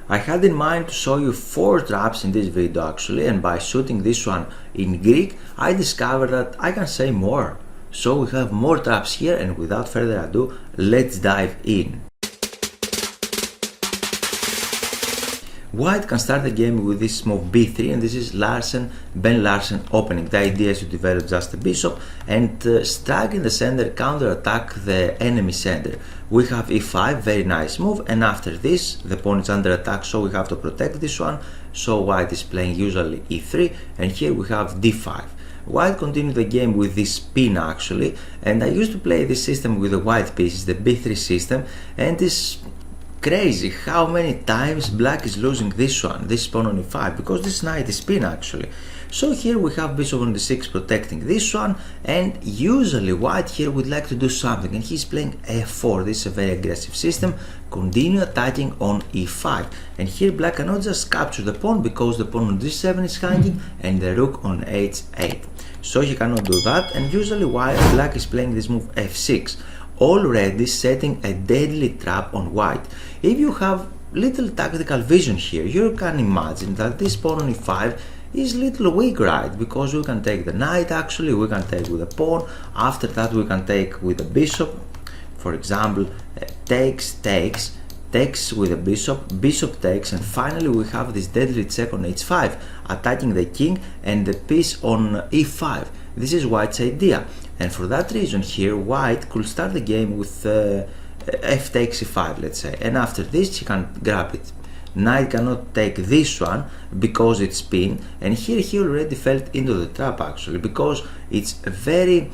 I had in mind to show you 4 traps in this video actually, and by shooting this one in Greek, I discovered that I can say more. So we have more traps here, and without further ado, let's dive in. White can start the game with this move b3, and this is Ben Larsen opening. The idea is to develop just the bishop and strike in the center, counter attack the enemy center. We have e5, very nice move, and after this the pawn is under attack, so we have to protect this one. So white is playing usually e3, and here we have d5. White continued the game with this pin actually, and I used to play this system with the white pieces, the b3 system, and this crazy how many times black is losing this one, this pawn on e5, because this knight is pinned actually. So here we have bishop on d6 protecting this one, and usually white here would like to do something, and he's playing f4. This is a very aggressive system. Continue attacking on e5, and here black cannot just capture the pawn because the pawn on d7 is hanging and the rook on h8, so he cannot do that. And usually while black is playing this move f6, already setting a deadly trap on white. If you have little tactical vision here, you can imagine that this pawn on e5 is little weak, right? Because we can take the knight actually, we can take with the pawn, after that we can take with the bishop, for example, takes with the bishop takes, and finally we have this deadly check on h5, attacking the king and the piece on e5. This is white's idea, and for that reason here white could start the game with f takes e5, let's say, and after this he can grab it. Knight cannot take this one because it's pinned, and here he already fell into the trap actually, because it's very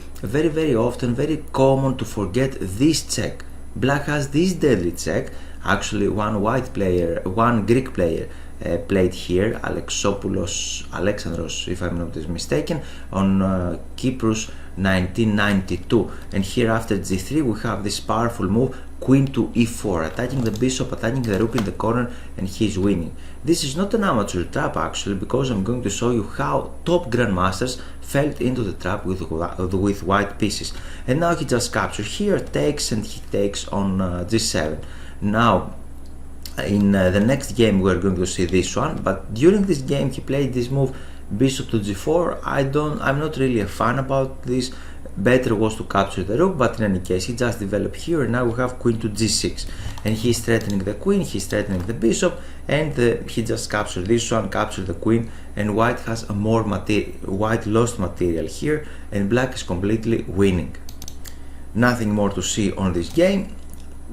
often very common to forget this check. Black has this deadly check. Actually one Greek player played here, Alexandros, if I'm not mistaken, on Cyprus 1992, and here after g3 we have this powerful move, queen to e4, attacking the bishop, attacking the rook in the corner, and he's winning. This is not an amateur trap actually, because I'm going to show you how top grandmasters fell into the trap with white pieces. And now he just captured here, takes, and he takes on g7. Now in the next game we are going to see this one, but during this game he played this move bishop to g4. I'm not really a fan about this. Better was to capture the rook, but in any case he just developed here, and now we have queen to g6, and he's threatening the queen, he's threatening the bishop, and he just captured this one, captured the queen, and white has a more material. White lost material here, and black is completely winning. Nothing more to see on this game.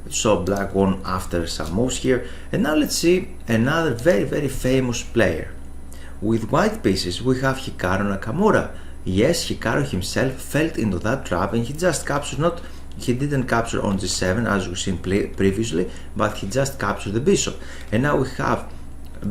So black won after some moves here, and now let's see another very famous player. With white pieces we have Hikaru Nakamura. Yes, Hikaru himself fell into that trap, and he just captured, he didn't capture on g7 as we've seen previously, but he just captured the bishop. And now we have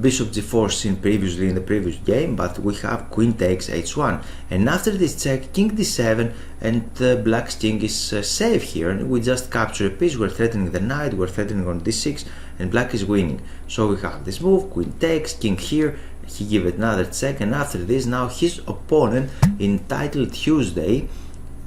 bishop g4 seen previously in the previous game, but we have queen takes h1, and after this check king d7, and black's king is safe here, and we just capture a piece. We're threatening the knight, we're threatening on d6, and black is winning. So we have this move, queen takes, king here, he gave it another check, and after this now his opponent in title Tuesday,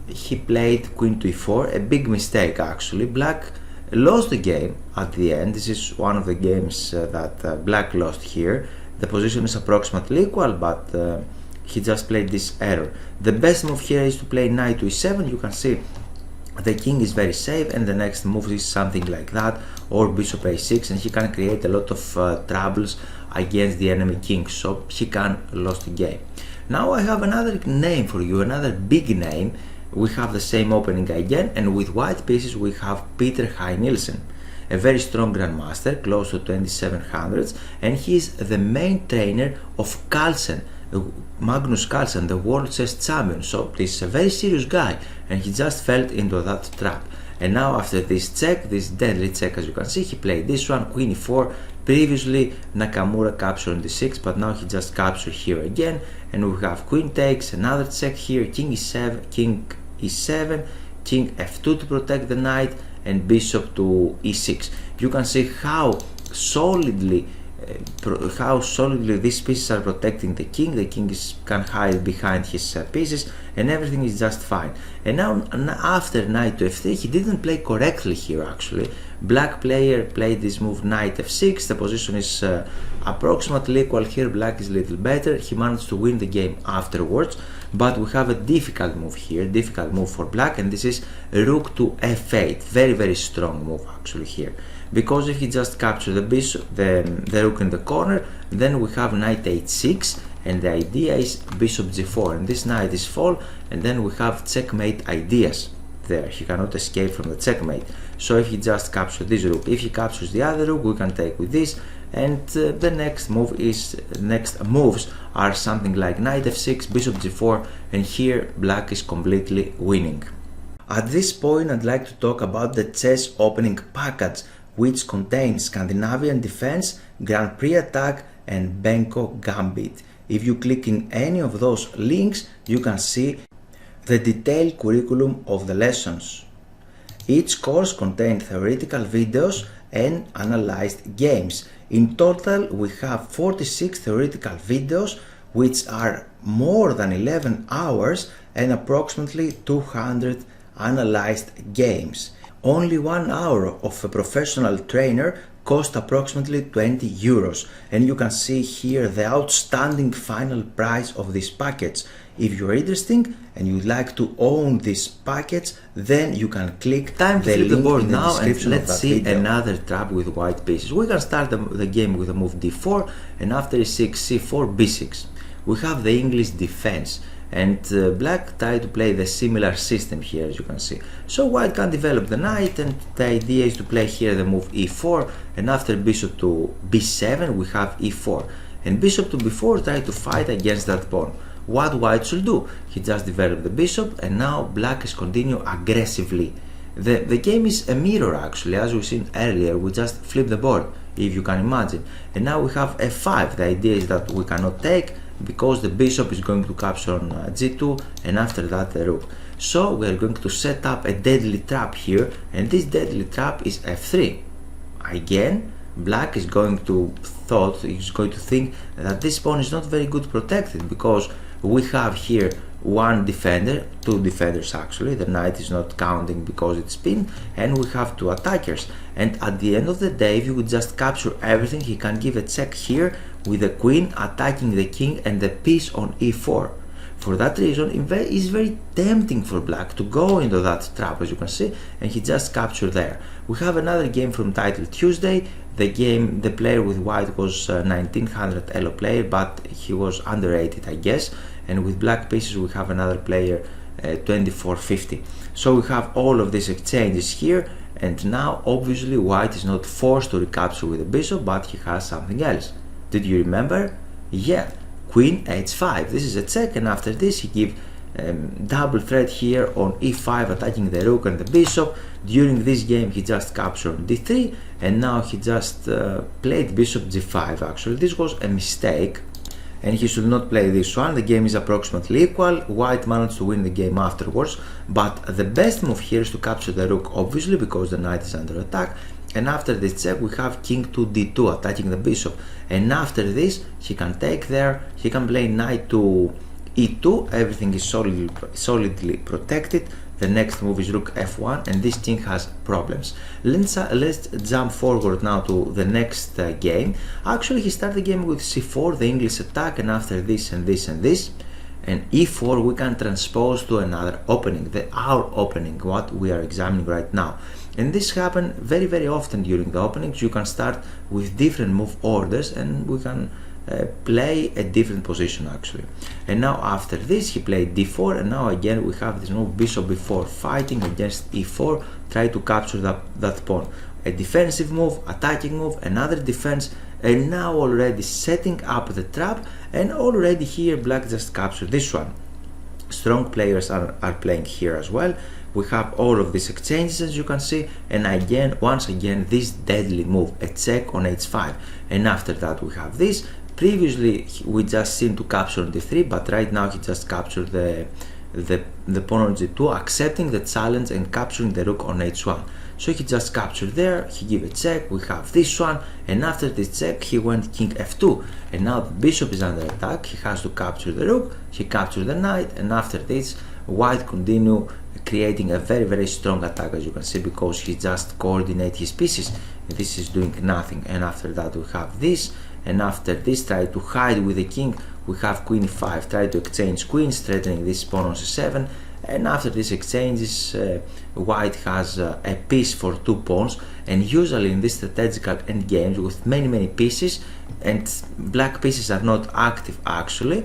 he played queen to e4, a big mistake actually. Black lost the game at the end. This is one of the games that black lost here. The position is approximately equal, but he just played this error. The best move here is to play knight to e7. You can see the king is very safe, and the next move is something like that, or bishop a6, and he can create a lot of troubles against the enemy king, so he can lose the game. Now I have another name for you, another big name. We have the same opening again, and with white pieces we have Peter High-Nielsen, a very strong grandmaster, close to 2700s, and he is the main trainer of Carlsen, Magnus Carlsen, the world chess champion. So this is a very serious guy, and he just fell into that trap. And now after this check, this deadly check, as you can see, he played this one, queen e4. Previously Nakamura captured on d6, but now he just captured here again, and we have queen takes, another check here, king e7, king f2 to protect the knight, and bishop to e6. You can see how solidly how solidly these pieces are protecting the king can hide behind his pieces, and everything is just fine. And now after knight to f3, he didn't play correctly here actually. Black player played this move knight f6, the position is approximately equal here, black is a little better, he managed to win the game afterwards, but we have a difficult move here, difficult move for black, and this is rook to f8, very strong move actually here. Because if he just captures the bishop, the rook in the corner, then we have knight h6, and the idea is bishop g4, and this knight is fall, and then we have checkmate ideas there. He cannot escape from the checkmate. So if he just captures this rook, if he captures the other rook, we can take with this, and the next moves are something like knight f6, bishop g4, and here black is completely winning. At this point, I'd like to talk about the chess opening package, which contains Scandinavian defense, Grand Prix attack, and Benko gambit. If you click in any of those links, you can see the detailed curriculum of the lessons. Each course contains theoretical videos and analyzed games. In total, we have 46 theoretical videos, which are more than 11 hours, and approximately 200 analyzed games. Only 1 hour of a professional trainer cost approximately 20 euros, and you can see here the outstanding final price of this package. If you're interested and you'd like to own this package, then you can click Time to flip the board now, and let's see another trap with white pieces. We can start the game with a move d4, and after e6, c4, b6. We have the English defense, and black tried to play the similar system here, as you can see. So white can develop the knight, and the idea is to play here the move e4, and after bishop to b7 we have e4, and bishop to b4 try to fight against that pawn. What white should do? He just developed the bishop, and now black is continue aggressively. The game is a mirror actually, as we seen earlier. We just flip the board, if you can imagine, and now we have f5. The idea is that we cannot take, because the bishop is going to capture on g2, and after that the rook. So we are going to set up a deadly trap here, and this deadly trap is f3. Again, black is going to think that this pawn is not very good protected, because we have here one defender, two defenders actually, the knight is not counting because it's pinned, and we have two attackers. And at the end of the day, if you would just capture everything, he can give a check here with the queen attacking the king and the piece on e4. For that reason, it's very tempting for black to go into that trap, as you can see, and he just captured there. We have another game from Title Tuesday. The player with white was 1900 elo player, but he was underrated, I guess. And with black pieces we have another player 2450. So we have all of these exchanges here, and now obviously white is not forced to recapture with the bishop, but he has something else. Did you remember? Yeah, queen h5. This is a check, and after this he gives double threat here on e5, attacking the rook and the bishop. During this game he just captured d3, and now he just played bishop g5. Actually, this was a mistake, and he should not play this one. The game is approximately equal. White managed to win the game afterwards, but the best move here is to capture the rook, obviously, because the knight is under attack. And after this check we have king to d2, attacking the bishop, and after this he can take there, he can play knight to e2, everything is solidly protected. The next move is rook f1, and this king has problems. Let's jump forward now to the next game. Actually, he started the game with c4, the English attack, and after this and this and this, and e4 we can transpose to another opening, our opening, what we are examining right now. And this happens very often during the openings. You can start with different move orders, and we can play a different position actually. And now after this he played d4, and now again we have this move bishop b4, fighting against e4, try to capture that pawn. A defensive move, attacking move, another defense, and now already setting up the trap, and already here black just captured this one. Strong players are playing here as well. We have all of these exchanges, as you can see, and again, once again, this deadly move, a check on h5, and after that we have this. Previously we just seen to capture on d3, but right now he just captured the pawn on g2, accepting the challenge and capturing the rook on h1. So he just captured there, he give a check, we have this one, and after this check he went king f2, and now the bishop is under attack, he has to capture the rook, he captured the knight, and after this white continue creating a very strong attack, as you can see, because he just coordinate his pieces. This is doing nothing, and after that we have this, and after this try to hide with the king, we have queen e5, try to exchange queens, threatening this pawn on c7, and after this exchanges white has a piece for 2 pawns, and usually in these strategical endgames with many pieces and black pieces are not active actually,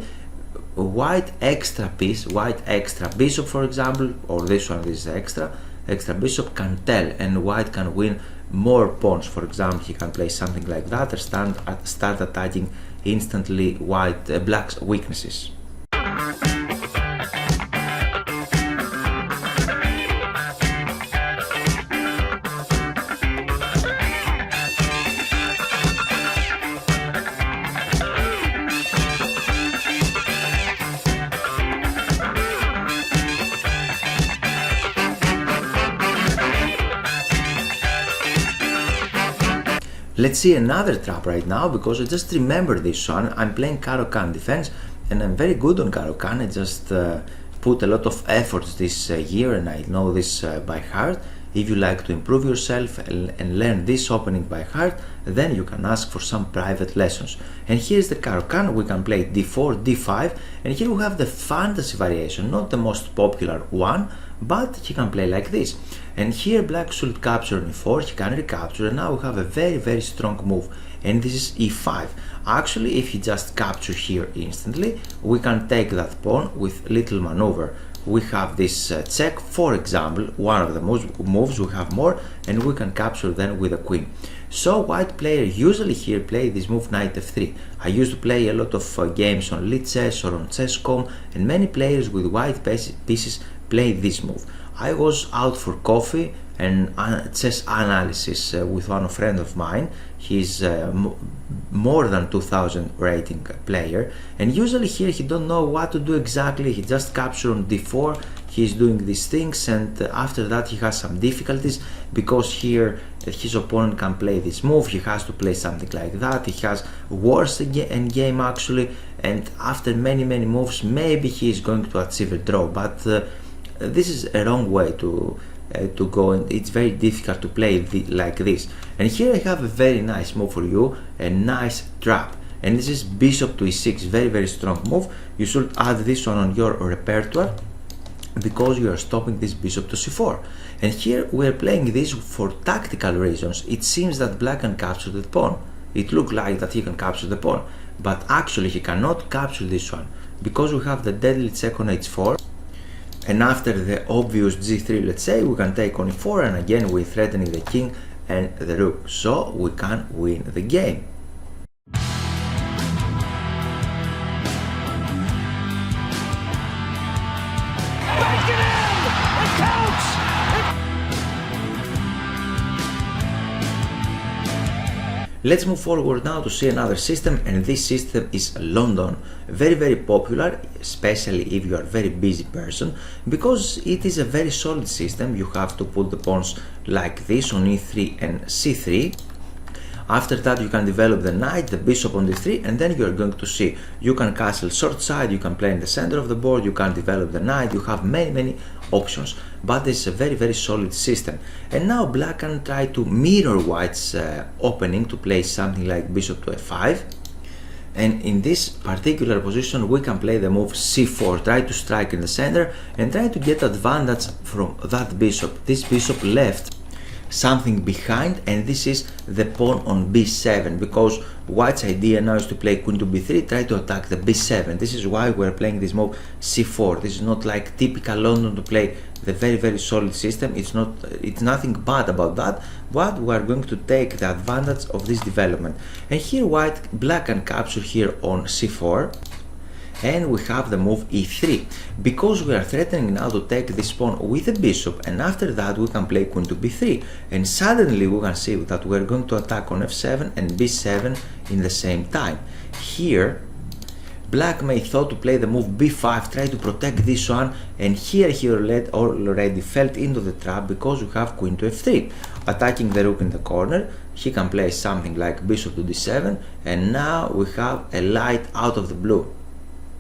white extra piece, white extra bishop for example, or this one, this is extra bishop can tell, and white can win more pawns. For example, he can play something like that or start attacking instantly black's weaknesses. Let's see another trap right now, because I just remember this one. I'm playing Caro-Kann defense and I'm very good on Caro-Kann. I just put a lot of efforts this year and I know this by heart. If you like to improve yourself and learn this opening by heart, then you can ask for some private lessons. And here's the Caro-Kann. We can play d4, d5, and here we have the fantasy variation, not the most popular one, but he can play like this. And here black should capture on e4, he can recapture, and now we have a very strong move, and this is e5. Actually, if he just capture here instantly, we can take that pawn with little maneuver. We have this check, for example, one of the moves, we have more, and we can capture then with a queen. So white player usually here play this move knight f3. I used to play a lot of games on Lichess or on Chess.com, and many players with white pieces play this move. I was out for coffee and chess analysis with one friend of mine. He's more than 2000 rating player, and usually here he don't know what to do exactly. He just capture on d4, he's doing these things, and after that he has some difficulties, because here his opponent can play this move, he has to play something like that, he has worse endgame actually, and after many moves maybe he is going to achieve a draw, but this is a wrong way to go, and it's very difficult to play like this. And here I have a very nice move for you, a nice trap, and this is bishop to e6, very strong move. You should add this one on your repertoire, because you are stopping this bishop to c4. And here we are playing this for tactical reasons. It seems that black can capture the pawn. It looks like that he can capture the pawn, but actually he cannot capture this one, because we have the deadly check on h4. And after the obvious g3, let's say, we can take on e4, and again we're threatening the king and the rook, so we can win the game. Let's move forward now to see another system, and this system is London. Very popular, especially if you are a very busy person, because it is a very solid system. You have to put the pawns like this on e3 and c3. After that you can develop the knight, the bishop on d3, and then you are going to see you can castle short side, you can play in the center of the board, you can develop the knight, you have many options, but it's a very solid system. And now black can try to mirror white's opening to play something like bishop to f5, and in this particular position we can play the move c4, try to strike in the center and try to get advantage from that bishop. This bishop left something behind, and this is the pawn on b7, because white's idea now is to play queen to b3, try to attack the b7. This is why we're playing this move c4. This is not like typical London to play the very solid system. It's nothing bad about that, but we are going to take the advantage of this development. And here black can capture here on c4, and we have the move e3, because we are threatening now to take this pawn with the bishop, and after that we can play queen to b3, and suddenly we can see that we are going to attack on f7 and b7 in the same time. Here Black may thought to play the move b5, try to protect this one, and here he already fell into the trap because we have queen to f3. Attacking the rook in the corner, he can play something like bishop to d7, and now we have a light out of the blue.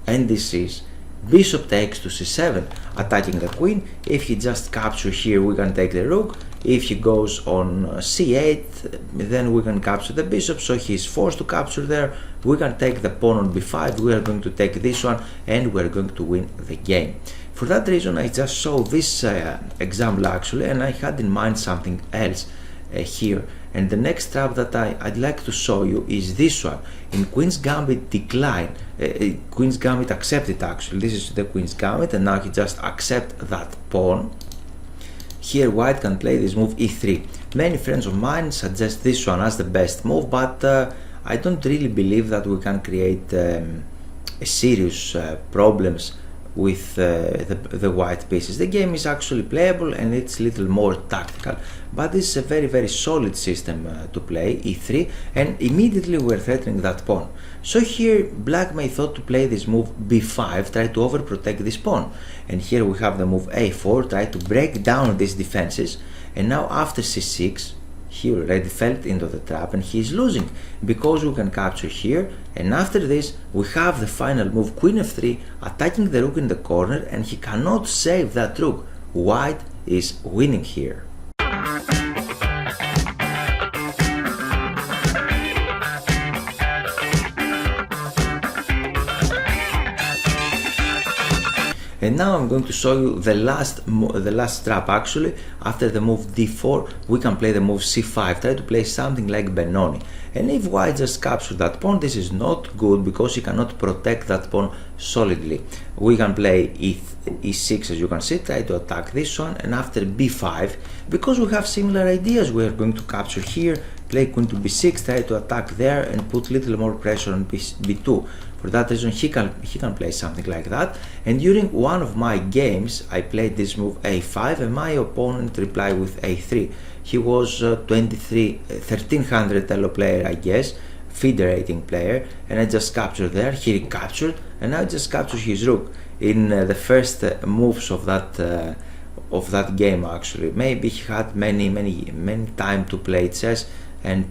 And this is bishop takes to c7, attacking the queen. If he just captures here, we can take the rook. If he goes on c8, then we can capture the bishop, so he is forced to capture there. We can take the pawn on b5, we are going to take this one, and we are going to win the game. For that reason, I just saw this example actually, and I had in mind something else here. And the next trap that I'd like to show you is this one. In Queen's Gambit decline, Queen's Gambit accepted actually. This is the Queen's Gambit, and now he just accept that pawn. Here White can play this move e3. Many friends of mine suggest this one as the best move, but I don't really believe that we can create a serious problems with the white pieces. The game is actually playable and it's a little more tactical, but this is a very solid system to play e3, and immediately we're threatening that pawn. So here Black may thought to play this move b5, try to overprotect this pawn, and here we have the move a4, try to break down these defenses, and now after c6 he already fell into the trap and he is losing because we can capture here. And after this we have the final move queen f3, attacking the rook in the corner, and he cannot save that rook. White is winning here. And now I'm going to show you the last trap actually. After the move d4, we can play the move c5, try to play something like Benoni. And if White just captures that pawn, this is not good because he cannot protect that pawn solidly. We can play e6, as you can see, try to attack this one, and after b5, because we have similar ideas, we are going to capture here, play queen to b6, try to attack there and put little more pressure on b2. For that reason he can play something like that. And during one of my games I played this move a5, and my opponent replied with a3. He was 1300 elo player, I guess, federating player, and I just captured there. He recaptured, and now I just captured his rook in the first moves of that game actually. Maybe he had many time to play chess, and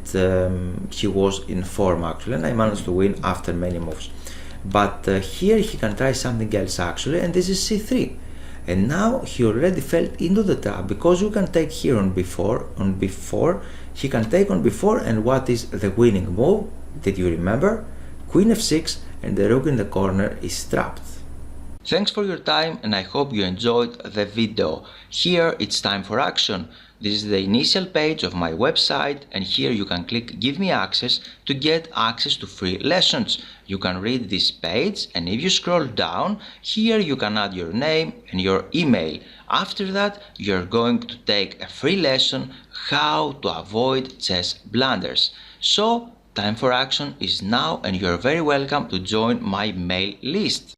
he was in form actually, and I managed to win after many moves. But here he can try something else actually, and this is c3. And now he already fell into the trap because you can take here on b4, he can take on b4, and what is the winning move? Did you remember? Queen f6, and the rook in the corner is trapped. Thanks for your time, and I hope you enjoyed the video. Here it's time for action. This is the initial page of my website, and here you can click Give me access to get access to free lessons. You can read this page, and if you scroll down, here you can add your name and your email. After that, you're going to take a free lesson how to avoid chess blunders. So, time for action is now, and you're very welcome to join my mail list.